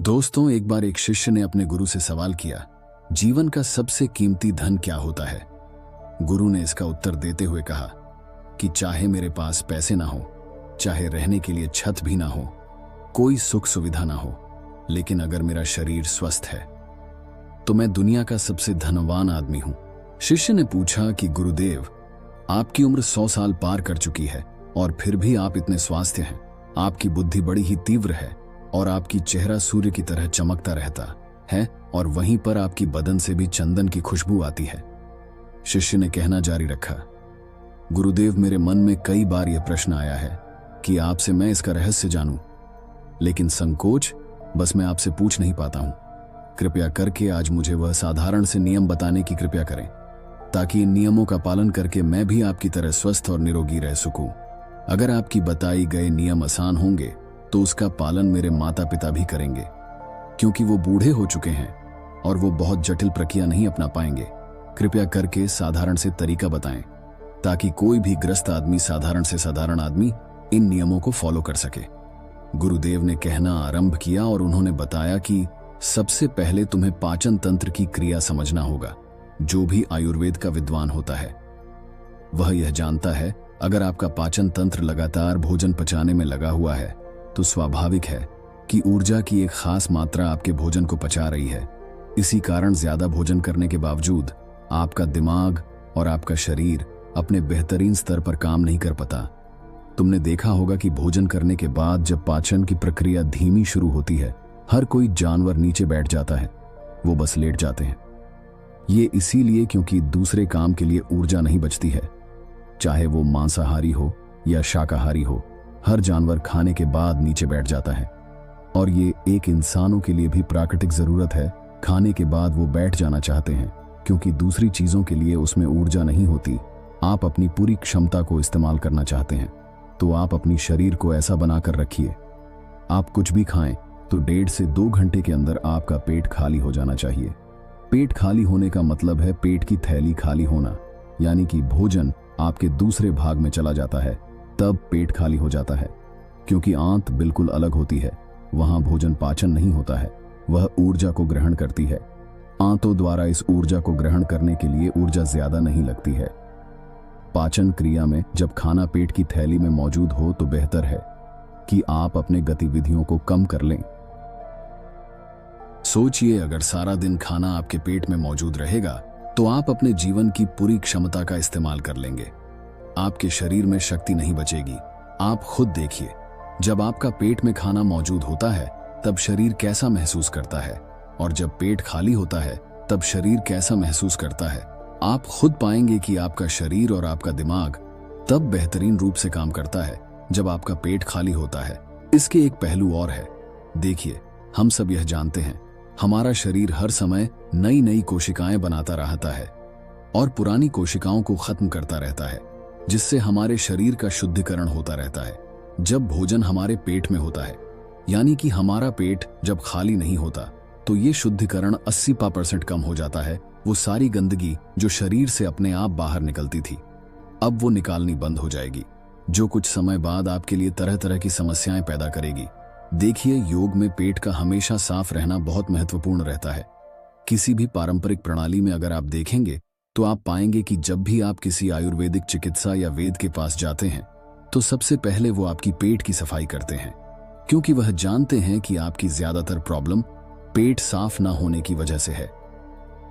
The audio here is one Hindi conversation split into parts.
दोस्तों, एक बार एक शिष्य ने अपने गुरु से सवाल किया, जीवन का सबसे कीमती धन क्या होता है। गुरु ने इसका उत्तर देते हुए कहा कि चाहे मेरे पास पैसे ना हो, चाहे रहने के लिए छत भी ना हो, कोई सुख सुविधा ना हो, लेकिन अगर मेरा शरीर स्वस्थ है तो मैं दुनिया का सबसे धनवान आदमी हूं। शिष्य ने पूछा कि गुरुदेव, आपकी उम्र 100 साल पार कर चुकी है और फिर भी आप इतने स्वास्थ्य हैं। आपकी बुद्धि बड़ी ही तीव्र है और आपकी चेहरा सूर्य की तरह चमकता रहता है और वहीं पर आपकी बदन से भी चंदन की खुशबू आती है। शिष्य ने कहना जारी रखा, गुरुदेव, मेरे मन में कई बार यह प्रश्न आया है कि आपसे मैं इसका रहस्य जानूं, लेकिन संकोच बस मैं आपसे पूछ नहीं पाता हूं। कृपया करके आज मुझे वह साधारण से नियम बताने की कृपया करें, ताकि इन नियमों का पालन करके मैं भी आपकी तरह स्वस्थ और निरोगी रह सकूं। अगर आपकी बताई गए नियम आसान होंगे तो उसका पालन मेरे माता पिता भी करेंगे, क्योंकि वो बूढ़े हो चुके हैं और वो बहुत जटिल प्रक्रिया नहीं अपना पाएंगे। कृपया करके साधारण से तरीका बताएं, ताकि कोई भी ग्रस्त आदमी, साधारण से साधारण आदमी, इन नियमों को फॉलो कर सके। गुरुदेव ने कहना आरंभ किया और उन्होंने बताया कि सबसे पहले तुम्हें पाचन तंत्र की क्रिया समझना होगा। जो भी आयुर्वेद का विद्वान होता है वह यह जानता है, अगर आपका पाचन तंत्र लगातार भोजन पचाने में लगा हुआ है तो स्वाभाविक है कि ऊर्जा की एक खास मात्रा आपके भोजन को पचा रही है। इसी कारण ज्यादा भोजन करने के बावजूद आपका दिमाग और आपका शरीर अपने बेहतरीन स्तर पर काम नहीं कर पाता। तुमने देखा होगा कि भोजन करने के बाद जब पाचन की प्रक्रिया धीमी शुरू होती है, हर कोई जानवर नीचे बैठ जाता है, वो बस लेट जाते हैं। ये इसीलिए क्योंकि दूसरे काम के लिए ऊर्जा नहीं बचती है। चाहे वो मांसाहारी हो या शाकाहारी हो, हर जानवर खाने के बाद नीचे बैठ जाता है। और ये एक इंसानों के लिए भी प्राकृतिक जरूरत है। खाने के बाद वो बैठ जाना चाहते हैं, क्योंकि दूसरी चीजों के लिए उसमें ऊर्जा नहीं होती। आप अपनी पूरी क्षमता को इस्तेमाल करना चाहते हैं, तो आप अपनी शरीर को ऐसा बनाकर रखिए, आप कुछ भी खाएं तो 1.5 से 2 घंटे के अंदर आपका पेट खाली हो जाना चाहिए। पेट खाली होने का मतलब है पेट की थैली खाली होना, यानी कि भोजन आपके दूसरे भाग में चला जाता है, तब पेट खाली हो जाता है। क्योंकि आंत बिल्कुल अलग होती है, वहां भोजन पाचन नहीं होता है, वह ऊर्जा को ग्रहण करती है। आंतों द्वारा इस ऊर्जा को ग्रहण करने के लिए ऊर्जा ज्यादा नहीं लगती है। पाचन क्रिया में जब खाना पेट की थैली में मौजूद हो तो बेहतर है कि आप अपने गतिविधियों को कम कर लें। सोचिए, अगर सारा दिन खाना आपके पेट में मौजूद रहेगा तो आप अपने जीवन की पूरी क्षमता का इस्तेमाल कर लेंगे। आपके शरीर में शक्ति नहीं बचेगी। आप खुद देखिए, जब आपका पेट में खाना मौजूद होता है तब शरीर कैसा महसूस करता है, और जब पेट खाली होता है तब शरीर कैसा महसूस करता है। आप खुद पाएंगे कि आपका शरीर और आपका दिमाग तब बेहतरीन रूप से काम करता है जब आपका पेट खाली होता है। इसके एक पहलू और है। देखिए, हम सब यह जानते हैं, हमारा शरीर हर समय नई नई कोशिकाएं बनाता रहता है और पुरानी कोशिकाओं को खत्म करता रहता है, जिससे हमारे शरीर का शुद्धिकरण होता रहता है। जब भोजन हमारे पेट में होता है, यानी कि हमारा पेट जब खाली नहीं होता, तो ये शुद्धिकरण 80% कम हो जाता है। वो सारी गंदगी जो शरीर से अपने आप बाहर निकलती थी, अब वो निकालनी बंद हो जाएगी, जो कुछ समय बाद आपके लिए तरह तरह की समस्याएं पैदा करेगी। देखिए, योग में पेट का हमेशा साफ रहना बहुत महत्वपूर्ण रहता है। किसी भी पारंपरिक प्रणाली में अगर आप देखेंगे तो आप पाएंगे कि जब भी आप किसी आयुर्वेदिक चिकित्सा या वेद के पास जाते हैं तो सबसे पहले वो आपकी पेट की सफाई करते हैं, क्योंकि वह जानते हैं कि आपकी ज्यादातर प्रॉब्लम पेट साफ ना होने की वजह से है।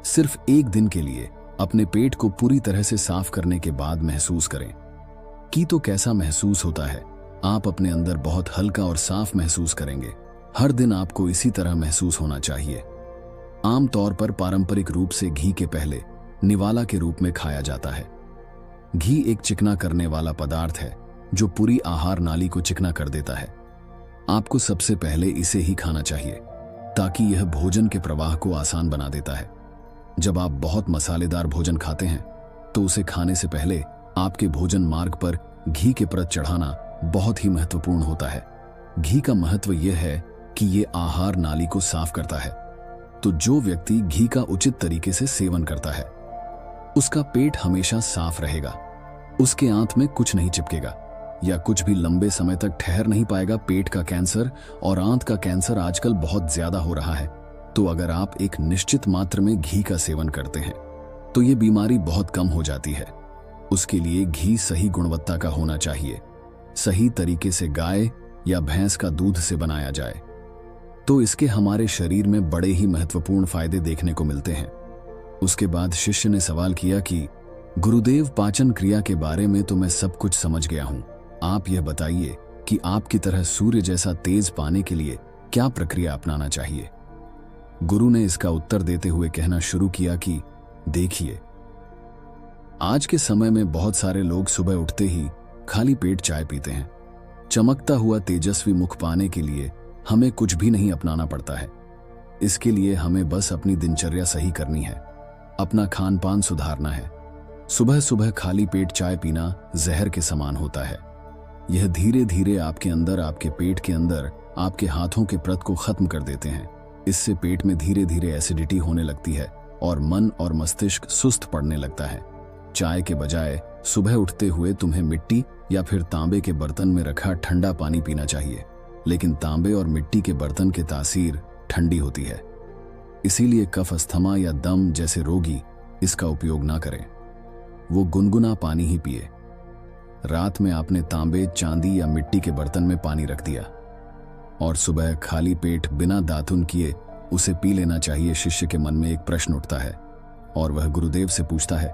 सिर्फ एक दिन के लिए अपने पेट को पूरी तरह से साफ करने के बाद महसूस करें कि तो कैसा महसूस होता है। आप अपने अंदर बहुत हल्का और साफ महसूस करेंगे। हर दिन आपको इसी तरह महसूस होना चाहिए। आमतौर पर पारंपरिक रूप से घी के पहले निवाला के रूप में खाया जाता है। घी एक चिकना करने वाला पदार्थ है जो पूरी आहार नाली को चिकना कर देता है। आपको सबसे पहले इसे ही खाना चाहिए, ताकि यह भोजन के प्रवाह को आसान बना देता है। जब आप बहुत मसालेदार भोजन खाते हैं तो उसे खाने से पहले आपके भोजन मार्ग पर घी के परत चढ़ाना बहुत ही महत्वपूर्ण होता है। घी का महत्व यह है कि यह आहार नाली को साफ करता है। तो जो व्यक्ति घी का उचित तरीके से सेवन करता है, उसका पेट हमेशा साफ रहेगा, उसके आंत में कुछ नहीं चिपकेगा। या कुछ भी लंबे समय तक ठहर नहीं पाएगा। पेट का कैंसर और आंत का कैंसर आजकल बहुत ज्यादा हो रहा है। तो अगर आप एक निश्चित मात्रा में घी का सेवन करते हैं तो ये बीमारी बहुत कम हो जाती है। उसके लिए घी सही गुणवत्ता का होना चाहिए, सही तरीके से गाय या भैंस का दूध से बनाया जाए, तो इसके हमारे शरीर में बड़े ही महत्वपूर्ण फायदे देखने को मिलते हैं। उसके बाद शिष्य ने सवाल किया कि गुरुदेव, पाचन क्रिया के बारे में तो मैं सब कुछ समझ गया हूं, आप यह बताइए कि आपकी तरह सूर्य जैसा तेज पाने के लिए क्या प्रक्रिया अपनाना चाहिए। गुरु ने इसका उत्तर देते हुए कहना शुरू किया कि देखिए, आज के समय में बहुत सारे लोग सुबह उठते ही खाली पेट चाय पीते हैं। चमकता हुआ तेजस्वी मुख पाने के लिए हमें कुछ भी नहीं अपनाना पड़ता है। इसके लिए हमें बस अपनी दिनचर्या सही करनी है, अपना खान पान सुधारना है। सुबह सुबह खाली पेट चाय पीना जहर के समान होता है। यह धीरे धीरे आपके अंदर, आपके पेट के अंदर, आपके हाथों के प्रत को खत्म कर देते हैं। इससे पेट में धीरे धीरे एसिडिटी होने लगती है और मन और मस्तिष्क सुस्त पड़ने लगता है। चाय के बजाय सुबह उठते हुए तुम्हें मिट्टी या फिर तांबे के बर्तन में रखा ठंडा पानी पीना चाहिए, लेकिन तांबे और मिट्टी के बर्तन की तासीर ठंडी होती है। इसीलिए कफ, अस्थमा या दम जैसे रोगी इसका उपयोग ना करें। वो गुनगुना पानी ही पिए। रात में आपने तांबे, चांदी या मिट्टी के बर्तन में पानी रख दिया और सुबह खाली पेट बिना दातुन किए उसे पी लेना चाहिए। शिष्य के मन में एक प्रश्न उठता है और वह गुरुदेव से पूछता है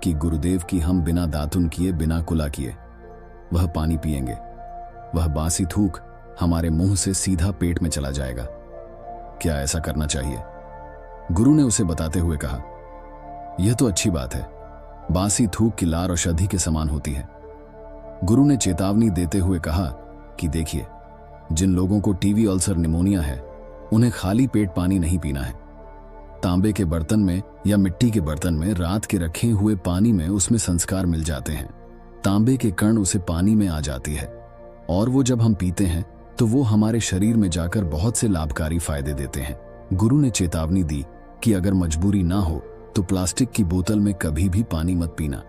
कि गुरुदेव, की हम बिना दातुन किए, बिना कुला किए वह पानी पिएंगे, वह बासी थूक हमारे मुंह से सीधा पेट में चला जाएगा, क्या ऐसा करना चाहिए? गुरु ने उसे बताते हुए कहा, यह तो अच्छी बात है, बासी थूक की लार औषधि के समान होती है। गुरु ने चेतावनी देते हुए कहा कि देखिए, जिन लोगों को टीबी, अल्सर, निमोनिया है, उन्हें खाली पेट पानी नहीं पीना है। तांबे के बर्तन में या मिट्टी के बर्तन में रात के रखे हुए पानी में उसमें संस्कार मिल जाते हैं। तांबे के कण उसे पानी में आ जाती है और वो जब हम पीते हैं तो वो हमारे शरीर में जाकर बहुत से लाभकारी फायदे देते हैं। गुरु ने चेतावनी दी कि अगर मजबूरी ना हो तो प्लास्टिक की बोतल में कभी भी पानी मत पीना,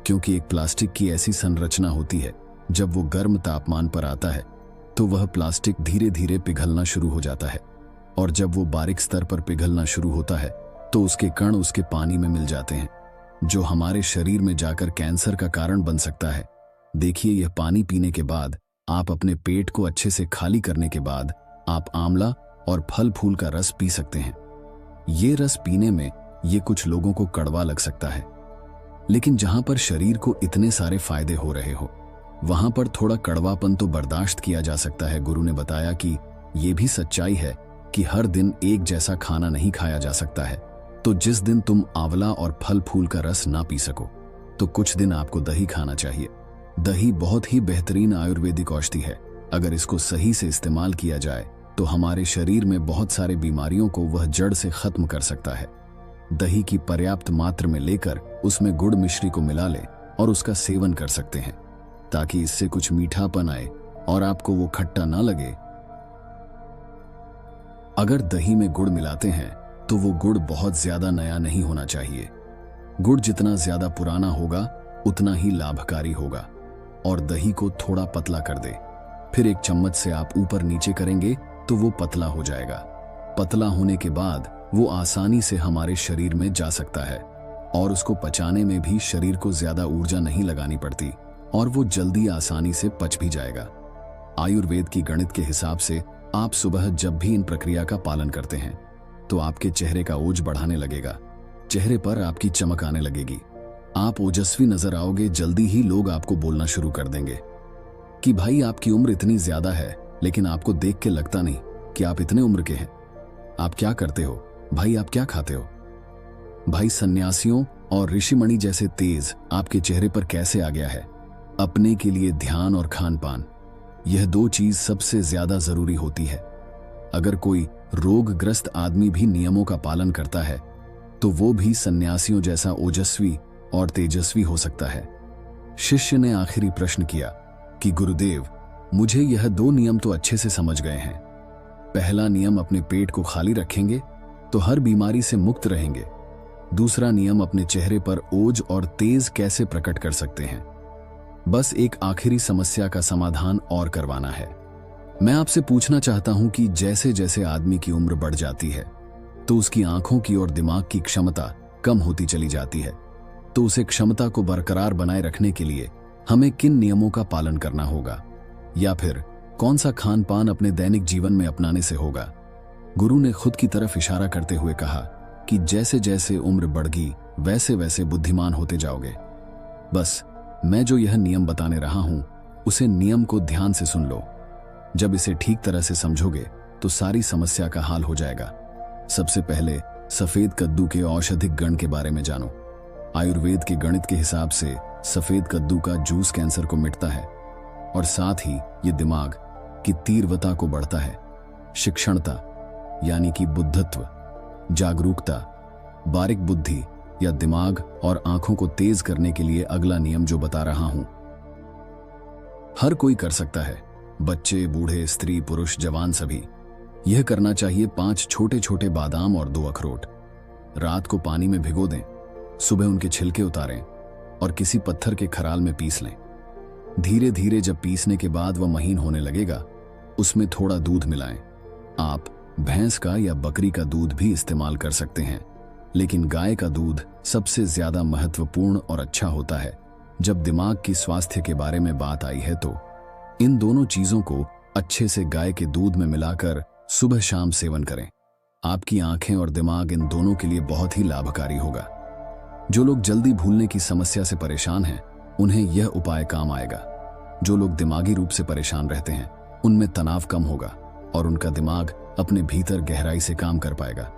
क्योंकि एक प्लास्टिक की ऐसी संरचना होती है, जब वो गर्म तापमान पर आता है तो वह प्लास्टिक धीरे धीरे पिघलना शुरू हो जाता है और जब वो बारीक स्तर पर पिघलना शुरू होता है तो उसके कण उसके पानी में मिल जाते हैं, जो हमारे शरीर में जाकर कैंसर का कारण बन सकता है। देखिए, यह पानी पीने के बाद, आप अपने पेट को अच्छे से खाली करने के बाद आप आंवला और फल फूल का रस पी सकते हैं। ये रस पीने में ये कुछ लोगों को कड़वा लग सकता है, लेकिन जहां पर शरीर को इतने सारे फायदे हो रहे हो वहां पर थोड़ा कड़वापन तो बर्दाश्त किया जा सकता है। गुरु ने बताया कि यह भी सच्चाई है कि हर दिन एक जैसा खाना नहीं खाया जा सकता है। तो जिस दिन तुम आंवला और फल फूल का रस ना पी सको तो कुछ दिन आपको दही खाना चाहिए। दही बहुत ही बेहतरीन आयुर्वेदिक औषधि है। अगर इसको सही से इस्तेमाल किया जाए तो हमारे शरीर में बहुत सारे बीमारियों को वह जड़ से खत्म कर सकता है। दही की पर्याप्त मात्रा में लेकर उसमें गुड़ मिश्री को मिला लें और उसका सेवन कर सकते हैं, ताकि इससे कुछ मीठापन आए और आपको वो खट्टा ना लगे। अगर दही में गुड़ मिलाते हैं तो वो गुड़ बहुत ज्यादा नया नहीं होना चाहिए। गुड़ जितना ज्यादा पुराना होगा उतना ही लाभकारी होगा। और दही को थोड़ा पतला कर दे, फिर एक चम्मच से आप ऊपर नीचे करेंगे तो वो पतला हो जाएगा। पतला होने के बाद वो आसानी से हमारे शरीर में जा सकता है और उसको पचाने में भी शरीर को ज्यादा ऊर्जा नहीं लगानी पड़ती और वो जल्दी आसानी से पच भी जाएगा। आयुर्वेद की गणित के हिसाब से आप सुबह जब भी इन प्रक्रिया का पालन करते हैं तो आपके चेहरे का ओज बढ़ाने लगेगा, चेहरे पर आपकी चमक आने लगेगी, आप ओजस्वी नजर आओगे। जल्दी ही लोग आपको बोलना शुरू कर देंगे कि भाई आपकी उम्र इतनी ज्यादा है, लेकिन आपको देख के लगता नहीं कि आप इतने उम्र के हैं। आप क्या करते हो भाई, आप क्या खाते हो भाई? सन्यासियों और ऋषिमणि जैसे तेज आपके चेहरे पर कैसे आ गया है? अपने के लिए ध्यान और खान पान, यह दो चीज सबसे ज्यादा जरूरी होती है। अगर कोई रोगग्रस्त आदमी भी नियमों का पालन करता है तो वो भी सन्यासियों जैसा ओजस्वी और तेजस्वी हो सकता है। शिष्य ने आखिरी प्रश्न किया कि गुरुदेव, मुझे यह दो नियम तो अच्छे से समझ गए हैं। पहला नियम, अपने पेट को खाली रखेंगे तो हर बीमारी से मुक्त रहेंगे। दूसरा नियम, अपने चेहरे पर ओज और तेज कैसे प्रकट कर सकते हैं। बस एक आखिरी समस्या का समाधान और करवाना है। मैं आपसे पूछना चाहता हूं कि जैसे जैसे आदमी की उम्र बढ़ जाती है तो उसकी आंखों की और दिमाग की क्षमता कम होती चली जाती है, तो उसे क्षमता को बरकरार बनाए रखने के लिए हमें किन नियमों का पालन करना होगा, या फिर कौन सा खान पान अपने दैनिक जीवन में अपनाने से होगा? गुरु ने खुद की तरफ इशारा करते हुए कहा कि जैसे जैसे उम्र बढ़गी वैसे वैसे बुद्धिमान होते जाओगे। बस मैं जो यह नियम बताने रहा हूं उसे नियम को ध्यान से सुन लो। जब इसे ठीक तरह से समझोगे तो सारी समस्या का हाल हो जाएगा। सबसे पहले सफेद कद्दू के औषधिक गण के बारे में जानो। आयुर्वेद के गणित के हिसाब से सफेद कद्दू का जूस कैंसर को मिटता है और साथ ही ये दिमाग की तीव्रता को बढ़ता है। शिक्षणता यानी कि बुद्धत्व, जागरूकता, बारीक बुद्धि या दिमाग और आंखों को तेज करने के लिए अगला नियम जो बता रहा हूं हर कोई कर सकता है, बच्चे, बूढ़े, स्त्री, पुरुष, जवान सभी। यह करना चाहिए 5 छोटे छोटे बादाम और 2 अखरोट रात को पानी में भिगो दें, सुबह उनके छिलके उतारें और किसी पत्थर के खराल में पीस लें। धीरे धीरे जब पीसने के बाद वह महीन होने लगेगा उसमें थोड़ा दूध मिलाएं। आप भैंस का या बकरी का दूध भी इस्तेमाल कर सकते हैं, लेकिन गाय का दूध सबसे ज्यादा महत्वपूर्ण और अच्छा होता है। जब दिमाग की स्वास्थ्य के बारे में बात आई है तो इन दोनों चीजों को अच्छे से गाय के दूध में मिलाकर सुबह शाम सेवन करें। आपकी आंखें और दिमाग इन दोनों के लिए बहुत ही लाभकारी होगा। जो लोग जल्दी भूलने की समस्या से परेशान हैं उन्हें यह उपाय काम आएगा। जो लोग दिमागी रूप से परेशान रहते हैं उनमें तनाव कम होगा और उनका दिमाग अपने भीतर गहराई से काम कर पाएगा।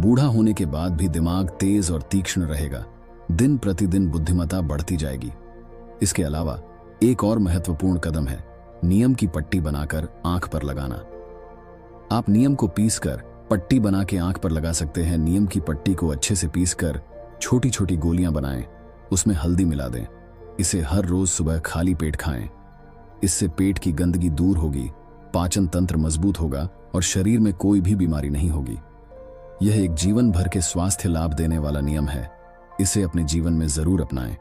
बूढ़ा होने के बाद भी दिमाग तेज और तीक्ष्ण रहेगा। दिन प्रतिदिन बुद्धिमत्ता बढ़ती जाएगी। इसके अलावा एक और महत्वपूर्ण कदम है नियम की पट्टी बनाकर आंख पर लगाना। आप नियम को पीसकर पट्टी बना के आंख पर लगा सकते हैं। नियम की पट्टी को अच्छे से पीसकर छोटी छोटी गोलियां बनाएं, उसमें हल्दी मिला दें। इसे हर रोज सुबह खाली पेट खाएं। इससे पेट की गंदगी दूर होगी, पाचन तंत्र मजबूत होगा और शरीर में कोई भी बीमारी नहीं होगी। यह एक जीवन भर के स्वास्थ्य लाभ देने वाला नियम है। इसे अपने जीवन में जरूर अपनाएं।